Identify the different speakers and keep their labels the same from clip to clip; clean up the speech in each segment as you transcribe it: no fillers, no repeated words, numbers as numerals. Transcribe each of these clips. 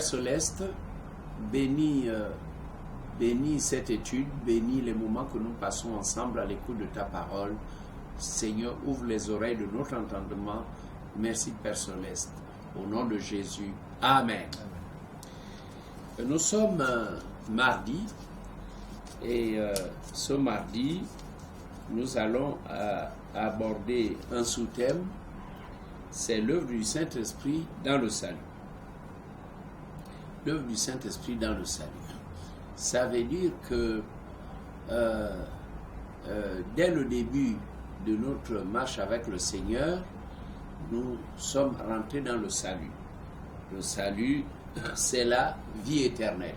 Speaker 1: Céleste, bénis cette étude, bénis les moments que nous passons ensemble à l'écoute de ta parole. Seigneur, ouvre les oreilles de notre entendement. Merci, Père Céleste. Au nom de Jésus. Amen. Nous sommes mardi et ce mardi, nous allons aborder un sous-thème, c'est l'œuvre du Saint-Esprit dans le salut. L'œuvre du Saint-Esprit dans le salut. Ça veut dire que dès le début de notre marche avec le Seigneur, nous sommes rentrés dans le salut. Le salut, c'est la vie éternelle.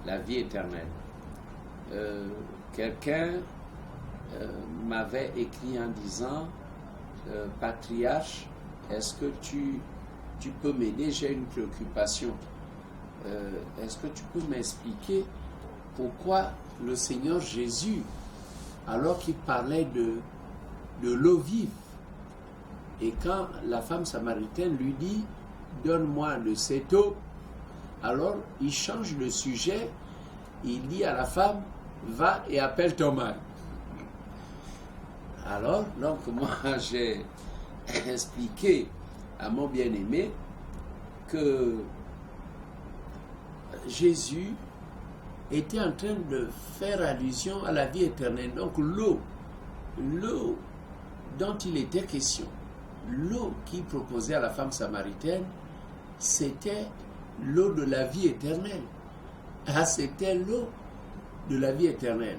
Speaker 1: La vie éternelle. Quelqu'un m'avait écrit en disant, Patriarche, est-ce que tu peux m'aider? J'ai une préoccupation. Est-ce que tu peux m'expliquer pourquoi le Seigneur Jésus, alors qu'il parlait de l'eau vive, et quand la femme samaritaine lui dit « Donne-moi de cette eau », alors il change de sujet, il dit à la femme « Va et appelle ton mari ». Alors, donc moi j'ai expliqué à mon bien-aimé que Jésus était en train de faire allusion à la vie éternelle. Donc l'eau dont il était question, l'eau qu'il proposait à la femme samaritaine, c'était l'eau de la vie éternelle. Ah, c'était l'eau de la vie éternelle.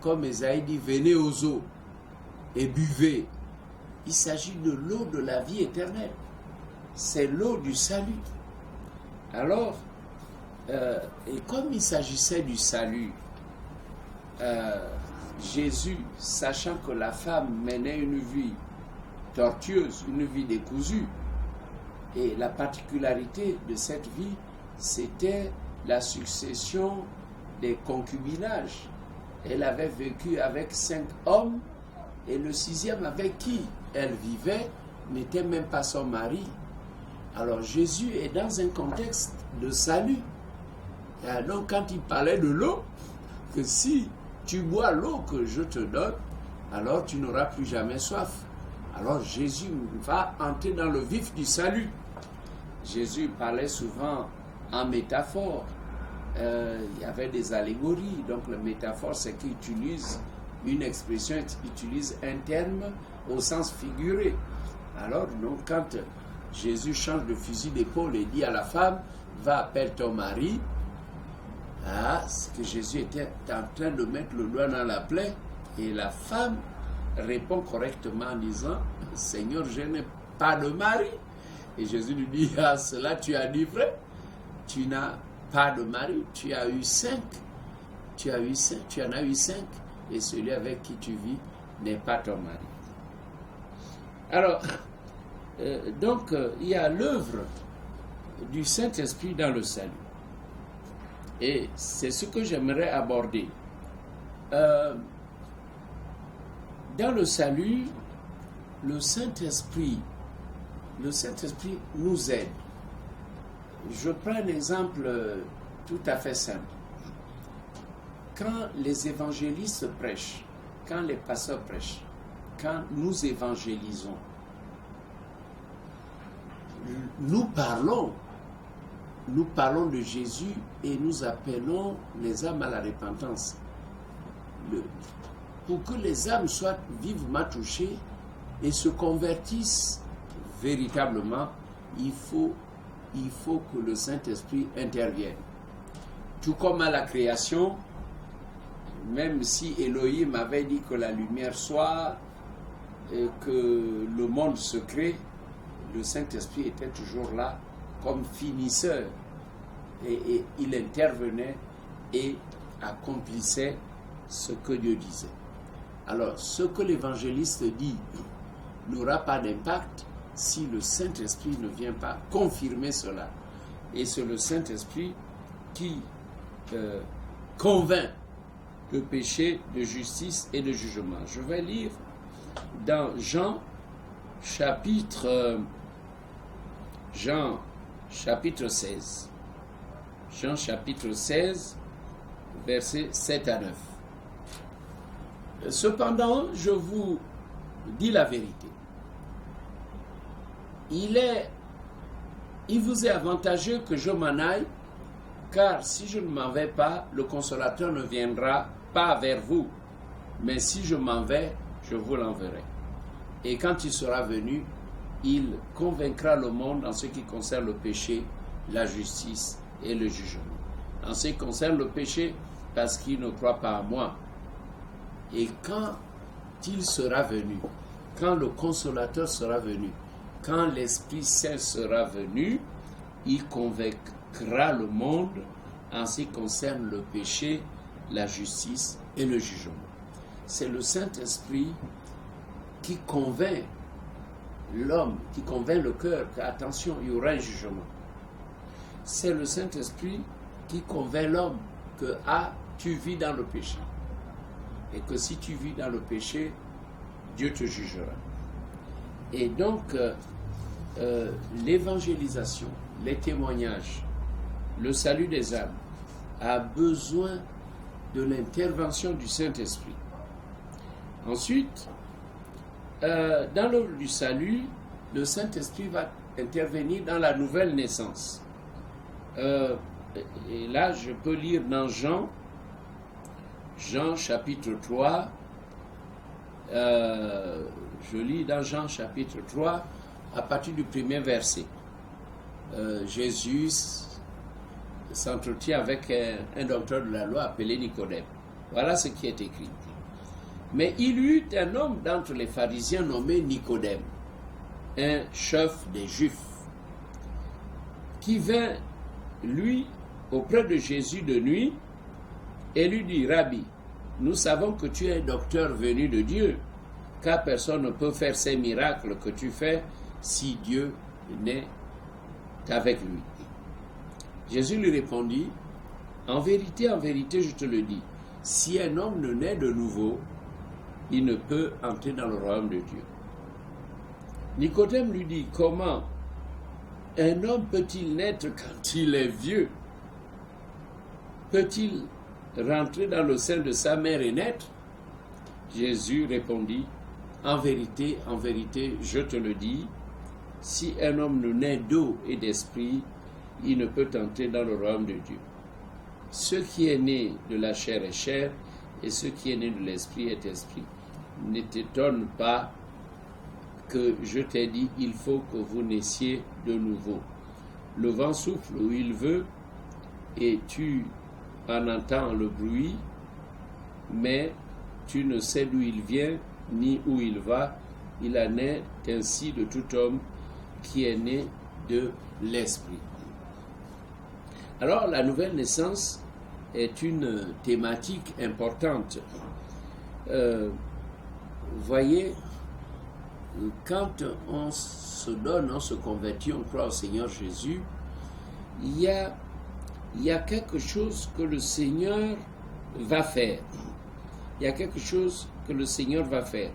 Speaker 1: Comme Esaïe dit, venez aux eaux et buvez. Il s'agit de l'eau de la vie éternelle. C'est l'eau du salut. Alors, et comme il s'agissait du salut, Jésus, sachant que la femme menait une vie tortueuse, une vie décousue, et la particularité de cette vie, c'était la succession des concubinages. Elle avait vécu avec 5 hommes, et le 6e avec qui elle vivait n'était même pas son mari. Alors Jésus est dans un contexte de salut. Donc quand il parlait de l'eau, que si tu bois l'eau que je te donne, alors tu n'auras plus jamais soif. Alors Jésus va entrer dans le vif du salut. Jésus parlait souvent en métaphore. Il y avait des allégories. Donc la métaphore, c'est qu'il utilise une expression, il utilise un terme au sens figuré. Alors donc quand Jésus change de fusil d'épaule et dit à la femme, va appeler ton mari. Ah, c'est que Jésus était en train de mettre le doigt dans la plaie et la femme répond correctement en disant, Seigneur, je n'ai pas de mari. Et Jésus lui dit, ah, cela tu as dit vrai, tu n'as pas de mari, tu as eu 5. Tu en as eu 5 et celui avec qui tu vis n'est pas ton mari. Alors, donc, il y a l'œuvre du Saint-Esprit dans le salut. Et c'est ce que j'aimerais aborder. Dans le salut, le Saint-Esprit nous aide. Je prends un exemple tout à fait simple. Quand les évangélistes prêchent, quand les pasteurs prêchent, quand nous évangélisons, nous parlons de Jésus et nous appelons les âmes à la repentance. Pour que les âmes soient vivement touchées et se convertissent véritablement, il faut que le Saint-Esprit intervienne. Tout comme à la création, même si Elohim avait dit que la lumière soit et que le monde se crée, le Saint-Esprit était toujours là comme finisseur et il intervenait et accomplissait ce que Dieu disait. Alors, ce que l'évangéliste dit n'aura pas d'impact si le Saint-Esprit ne vient pas confirmer cela. Et c'est le Saint-Esprit qui convainc de péché, de justice et de jugement. Je vais lire dans Jean chapitre chapitre 16. Jean chapitre 16, versets 7 à 9. Cependant, je vous dis la vérité. Il vous est avantageux que je m'en aille, car si je ne m'en vais pas, le Consolateur ne viendra pas vers vous. Mais si je m'en vais, je vous l'enverrai. Et quand il sera venu, il convaincra le monde en ce qui concerne le péché, la justice et le jugement. En ce qui concerne le péché, parce qu'il ne croit pas à moi. Et quand il sera venu, quand le Consolateur sera venu, quand l'Esprit Saint sera venu, il convaincra le monde en ce qui concerne le péché, la justice et le jugement. C'est le Saint-Esprit qui convainc l'homme, qui convainc le cœur qu'attention, il y aura un jugement. C'est le Saint-Esprit qui convainc l'homme que tu vis dans le péché. Et que si tu vis dans le péché, Dieu te jugera. Et donc, l'évangélisation, les témoignages, le salut des âmes a besoin de l'intervention du Saint-Esprit. Ensuite, dans l'œuvre du salut, le Saint-Esprit va intervenir dans la nouvelle naissance. Et là, je peux lire dans Jean chapitre 3. Je lis dans Jean chapitre 3 à partir du premier verset. Jésus s'entretient avec un docteur de la loi appelé Nicodème. Voilà ce qui est écrit. Mais il y eut un homme d'entre les pharisiens nommé Nicodème, un chef des Juifs, qui vint, lui, auprès de Jésus de nuit, et lui dit, Rabbi, nous savons que tu es un docteur venu de Dieu, car personne ne peut faire ces miracles que tu fais si Dieu n'est qu'avec lui. Jésus lui répondit, en vérité, je te le dis, si un homme ne naît de nouveau, il ne peut entrer dans le royaume de Dieu. Nicodème lui dit, comment un homme peut-il naître quand il est vieux? Peut-il rentrer dans le sein de sa mère et naître? Jésus répondit, en vérité, je te le dis, si un homme ne naît d'eau et d'esprit, il ne peut entrer dans le royaume de Dieu. Ce qui est né de la chair est chair, et ce qui est né de l'esprit est esprit. Ne t'étonne pas que je t'ai dit, il faut que vous naissiez de nouveau. Le vent souffle où il veut, et tu en entends le bruit, mais tu ne sais d'où il vient, ni où il va. Il en est ainsi de tout homme qui est né de l'esprit. Alors, la nouvelle naissance est une thématique importante. Voyez, quand on se donne, on se convertit, on croit au Seigneur Jésus, il y a quelque chose que le Seigneur va faire. Il y a quelque chose que le Seigneur va faire.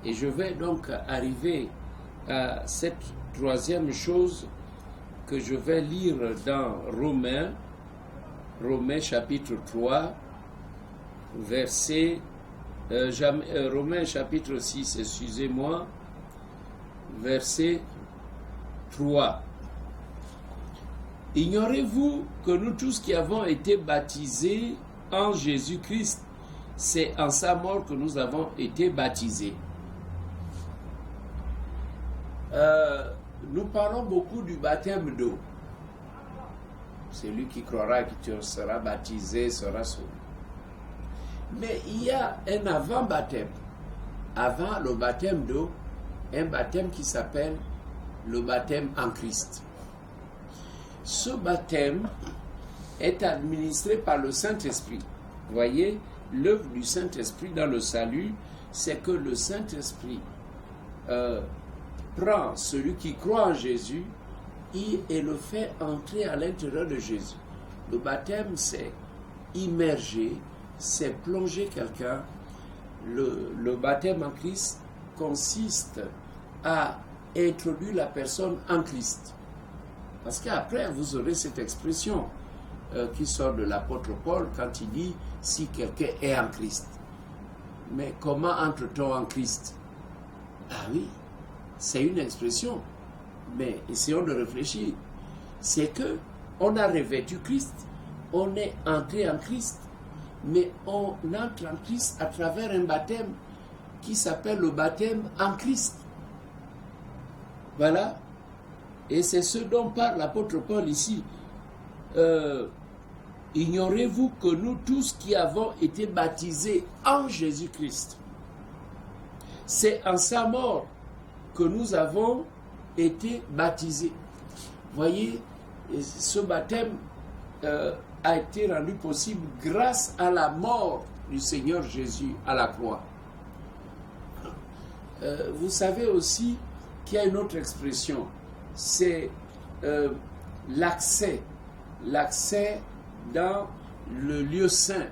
Speaker 1: Et je vais donc arriver à cette troisième chose que je vais lire dans Romains chapitre 3, Romains chapitre 6, excusez-moi, verset 3. Ignorez-vous que nous tous qui avons été baptisés en Jésus-Christ, c'est en sa mort que nous avons été baptisés. Nous parlons beaucoup du baptême d'eau. Celui qui croira qu'il sera baptisé sera sauvé. Mais il y a un avant-baptême. Avant le baptême d'eau, un baptême qui s'appelle le baptême en Christ. Ce baptême est administré par le Saint-Esprit. Vous voyez, l'œuvre du Saint-Esprit dans le salut, c'est que le Saint-Esprit prend celui qui croit en Jésus et le fait entrer à l'intérieur de Jésus. Le baptême, c'est immerger, c'est plonger quelqu'un. Le baptême en Christ consiste à introduire la personne en Christ. Parce qu'après, vous aurez cette expression qui sort de l'apôtre Paul quand il dit « si quelqu'un est en Christ ». Mais comment entre-t-on en Christ? Ah oui, c'est une expression. Mais essayons de réfléchir. C'est que on a revêtu Christ, on est entré en Christ, mais on entre en Christ à travers un baptême qui s'appelle le baptême en Christ. Voilà. Et c'est ce dont parle l'apôtre Paul ici. Ignorez-vous que nous tous qui avons été baptisés en Jésus-Christ, c'est en sa mort que nous avons été baptisés. Voyez, ce baptême a été rendu possible grâce à la mort du Seigneur Jésus à la croix. Vous savez aussi qu'il y a une autre expression, c'est l'accès dans le lieu saint,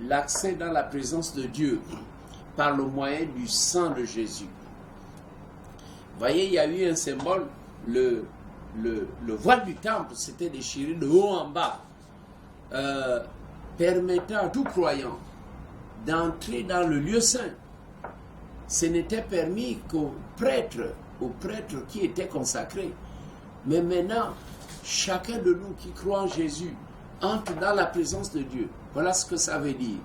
Speaker 1: l'accès dans la présence de Dieu par le moyen du sang de Jésus. Vous voyez, il y a eu un symbole, le voile du temple s'était déchiré de haut en bas, permettant à tout croyant d'entrer dans le lieu saint. Ce n'était permis qu'aux prêtres qui étaient consacrés. Mais maintenant, chacun de nous qui croit en Jésus entre dans la présence de Dieu. Voilà ce que ça veut dire.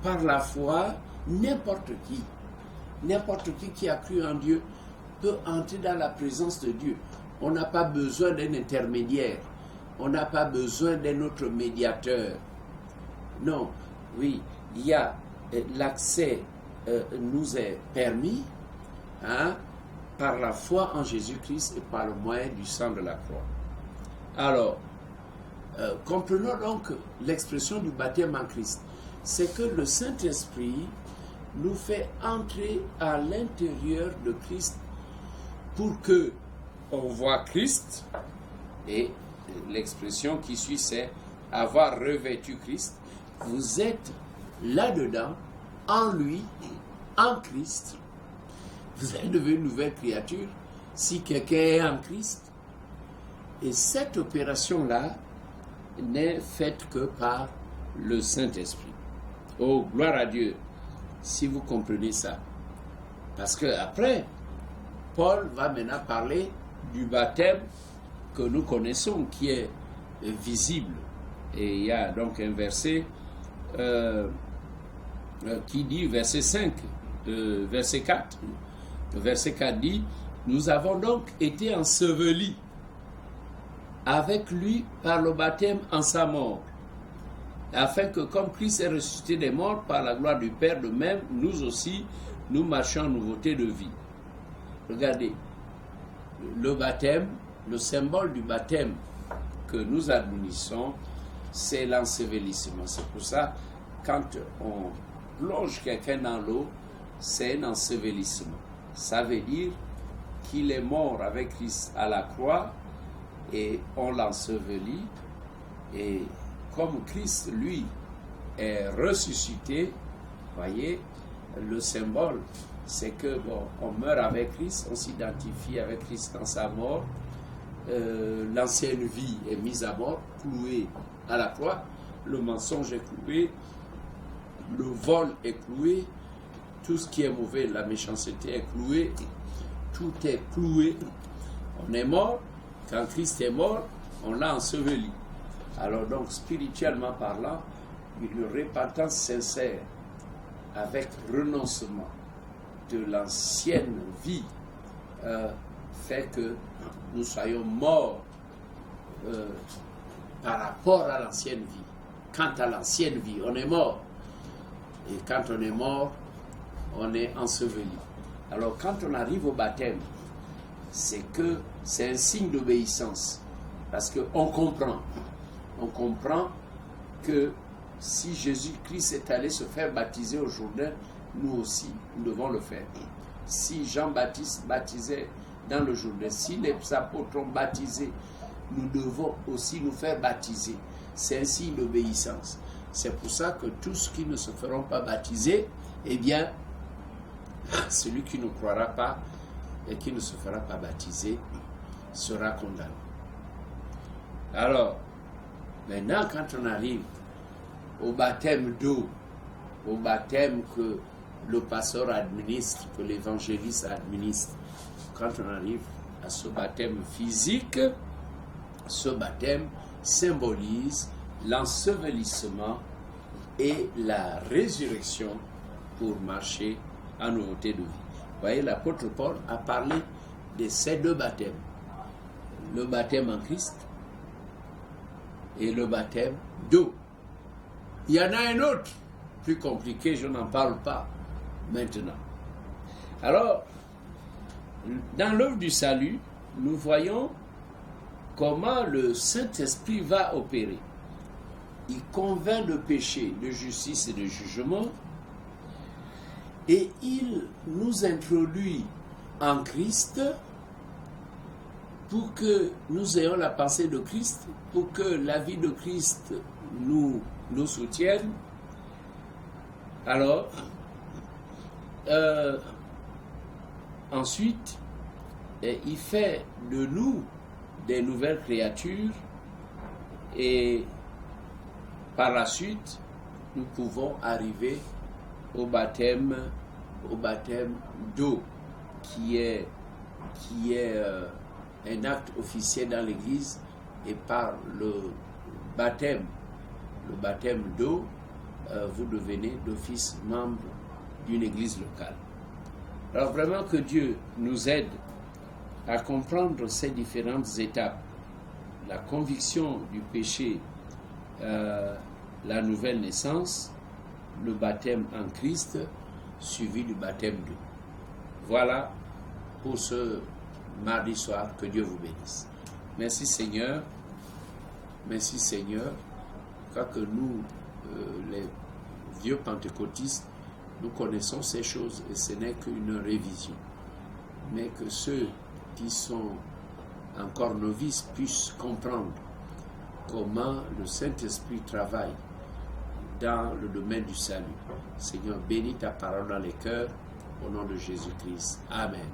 Speaker 1: Par la foi, n'importe qui a cru en Dieu peut entrer dans la présence de Dieu. On n'a pas besoin d'un intermédiaire. On n'a pas besoin d'un autre médiateur. Non, oui, il y a l'accès nous est permis par la foi en Jésus-Christ et par le moyen du sang de la croix. Alors, comprenons donc l'expression du baptême en Christ. C'est que le Saint-Esprit nous fait entrer à l'intérieur de Christ pour que on voit Christ, et l'expression qui suit c'est avoir revêtu Christ. Vous êtes là-dedans, en lui, en Christ. Vous êtes devenu une nouvelle créature si quelqu'un est en Christ. Et cette opération-là n'est faite que par le Saint-Esprit. Oh, gloire à Dieu, si vous comprenez ça. Parce que après, Paul va maintenant parler du baptême que nous connaissons, qui est visible. Et il y a donc un verset qui dit, verset 5, verset 4. Le verset 4 dit, « Nous avons donc été ensevelis avec lui par le baptême en sa mort, afin que comme Christ est ressuscité des morts par la gloire du Père, de même, nous aussi, nous marchons en nouveauté de vie. » Regardez, le baptême, le symbole du baptême que nous admonissons, c'est l'ensevelissement. C'est pour ça, quand on plonge quelqu'un dans l'eau, c'est un ensevelissement. Ça veut dire qu'il est mort avec Christ à la croix et on l'ensevelit. Et comme Christ, lui, est ressuscité, voyez, le symbole, c'est que on meurt avec Christ, on s'identifie avec Christ dans sa mort, l'ancienne vie est mise à mort, clouée à la croix, le mensonge est cloué, le vol est cloué, tout ce qui est mauvais, la méchanceté est clouée, tout est cloué. On est mort, quand Christ est mort, on l'a enseveli. Alors donc, spirituellement parlant, une repentance sincère, avec renoncement de l'ancienne vie, fait que nous soyons morts par rapport à l'ancienne vie. Quant à l'ancienne vie, on est mort. Et quand on est mort, on est enseveli. Alors quand on arrive au baptême, c'est que c'est un signe d'obéissance. Parce qu'on comprend. On comprend que si Jésus-Christ est allé se faire baptiser au Jourdain, nous aussi, nous devons le faire. Si Jean-Baptiste baptisait dans le Jourdain, si les apôtres ont baptisé, nous devons aussi nous faire baptiser. C'est un signe d'obéissance. C'est pour ça que tous ceux qui ne se feront pas baptiser, eh bien, celui qui ne croira pas et qui ne se fera pas baptiser sera condamné. Alors, maintenant, quand on arrive au baptême d'eau, au baptême que le pasteur administre, que l'évangéliste administre, quand on arrive à ce baptême physique, ce baptême symbolise l'ensevelissement et la résurrection pour marcher en nouveauté de vie. Vous voyez, l'apôtre Paul a parlé de ces deux baptêmes. Le baptême en Christ et le baptême d'eau. Il y en a un autre, plus compliqué, je n'en parle pas maintenant. Alors, dans l'œuvre du salut, nous voyons comment le Saint-Esprit va opérer. Il convainc de péché, de justice et de jugement, et il nous introduit en Christ pour que nous ayons la pensée de Christ, pour que la vie de Christ nous soutienne. Alors, ensuite, il fait de nous des nouvelles créatures et par la suite, nous pouvons arriver au baptême d'eau qui est un acte officiel dans l'Église, et par le baptême d'eau, vous devenez d'office membre d'une Église locale. Alors vraiment que Dieu nous aide à comprendre ces différentes étapes, la conviction du péché, la nouvelle naissance, le baptême en Christ, suivi du baptême d'eau. Voilà pour ce mardi soir, que Dieu vous bénisse. Merci Seigneur, quoique nous, les vieux pentecôtistes, nous connaissons ces choses et ce n'est qu'une révision. Mais que ceux qui sont encore novices puissent comprendre comment le Saint-Esprit travaille dans le domaine du salut. Seigneur, bénis ta parole dans les cœurs, au nom de Jésus-Christ. Amen.